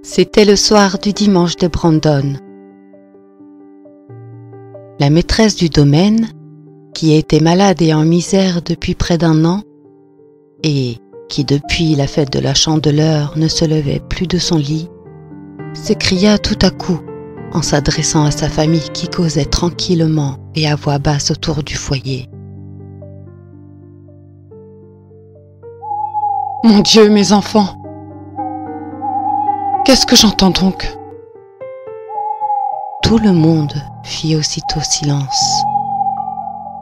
C'était le soir du dimanche de Brandon. La maîtresse du domaine, qui était malade et en misère depuis près d'1 an, et qui depuis la fête de la Chandeleur ne se levait plus de son lit, s'écria tout à coup en s'adressant à sa famille qui causait tranquillement et à voix basse autour du foyer. « Mon Dieu, mes enfants, qu'est-ce que j'entends donc ?» Tout le monde fit aussitôt silence,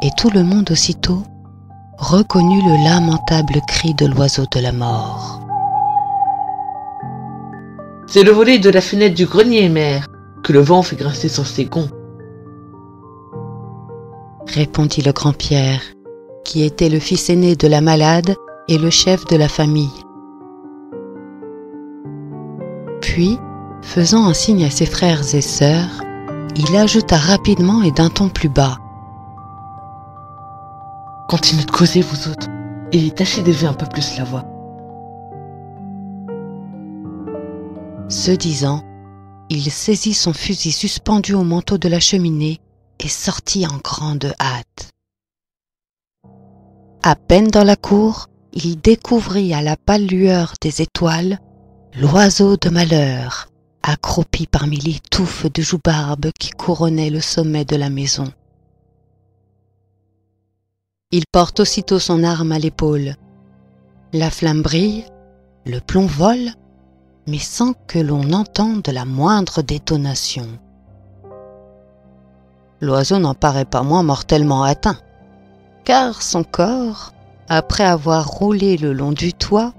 et tout le monde aussitôt reconnut le lamentable cri de l'oiseau de la mort. « C'est le volet de la fenêtre du grenier, mère, que le vent fait grincer sur ses gonds. » répondit le grand-Pierre, qui était le fils aîné de la malade et le chef de la famille. Puis, faisant un signe à ses frères et sœurs, il ajouta rapidement et d'un ton plus bas. « Continuez de causer, vous autres, et tâchez d'élever un peu plus la voix. » Ce disant, il saisit son fusil suspendu au manteau de la cheminée et sortit en grande hâte. À peine dans la cour, il découvrit à la pâle lueur des étoiles l'oiseau de malheur, accroupi parmi les touffes de joubarbe qui couronnaient le sommet de la maison. Il porte aussitôt son arme à l'épaule. La flamme brille, le plomb vole, mais sans que l'on entende la moindre détonation. L'oiseau n'en paraît pas moins mortellement atteint, car son corps, après avoir roulé le long du toit,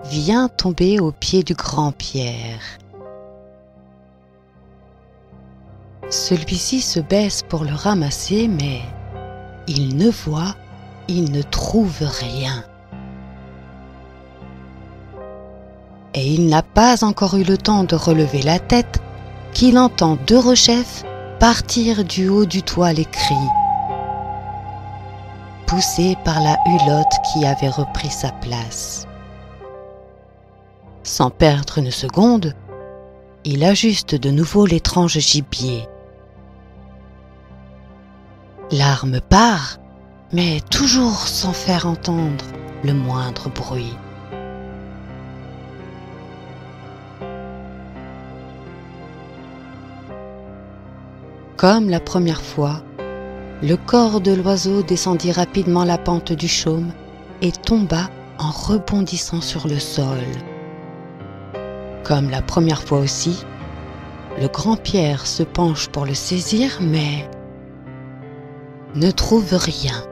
vient tomber aux pieds du grand-Pierre. Celui-ci se baisse pour le ramasser, mais il ne voit, il ne trouve rien. Et il n'a pas encore eu le temps de relever la tête qu'il entend Derechef partir du haut du toit les cris, poussé par la hulotte qui avait repris sa place. Sans perdre une seconde, il ajuste de nouveau l'étrange gibier. L'arme part, mais toujours sans faire entendre le moindre bruit. Comme la première fois, le corps de l'oiseau descendit rapidement la pente du chaume et tomba en rebondissant sur le sol. Comme la première fois aussi, le grand-Pierre se penche pour le saisir, mais ne trouve rien.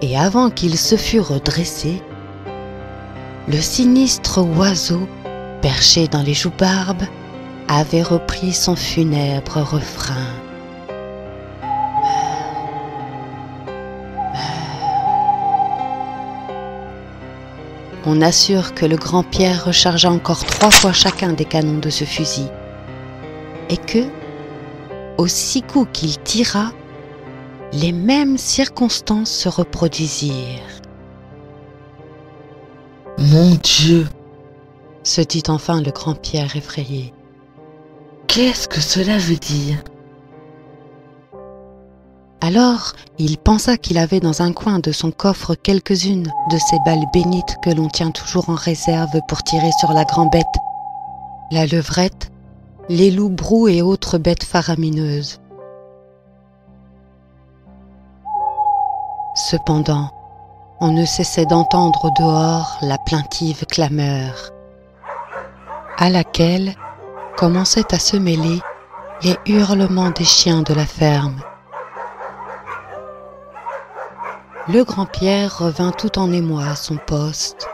Et avant qu'il se fût redressé, le sinistre oiseau, perché dans les joubarbes, avait repris son funèbre refrain. On assure que le grand-Pierre rechargea encore 3 fois chacun des canons de ce fusil, et que, aux 6 coups qu'il tira, les mêmes circonstances se reproduisirent. « Mon Dieu !» se dit enfin le grand-Pierre effrayé. « Qu'est-ce que cela veut dire ?» Alors, il pensa qu'il avait dans un coin de son coffre quelques-unes de ces balles bénites que l'on tient toujours en réserve pour tirer sur la grand-bête, la levrette, les loups-broux et autres bêtes faramineuses. Cependant, on ne cessait d'entendre au dehors la plaintive clameur, à laquelle commençaient à se mêler les hurlements des chiens de la ferme. Le grand-Pierre revint tout en émoi à son poste,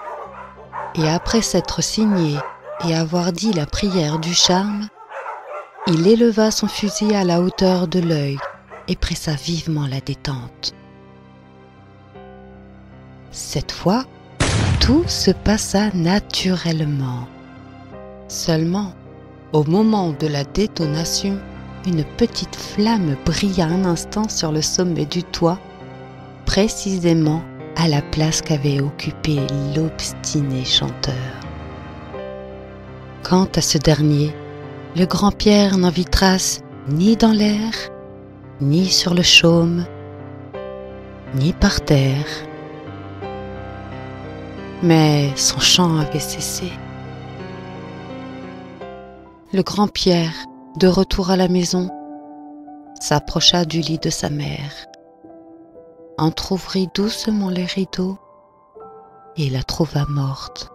et après s'être signé et avoir dit la prière du charme, il éleva son fusil à la hauteur de l'œil et pressa vivement la détente. Cette fois, tout se passa naturellement. Seulement, au moment de la détonation, une petite flamme brilla un instant sur le sommet du toit, précisément à la place qu'avait occupée l'obstiné chanteur. Quant à ce dernier, le grand Pierre n'en vit trace ni dans l'air, ni sur le chaume, ni par terre. Mais son chant avait cessé. Le grand Pierre, de retour à la maison, s'approcha du lit de sa mère, entr'ouvrit doucement les rideaux et la trouva morte.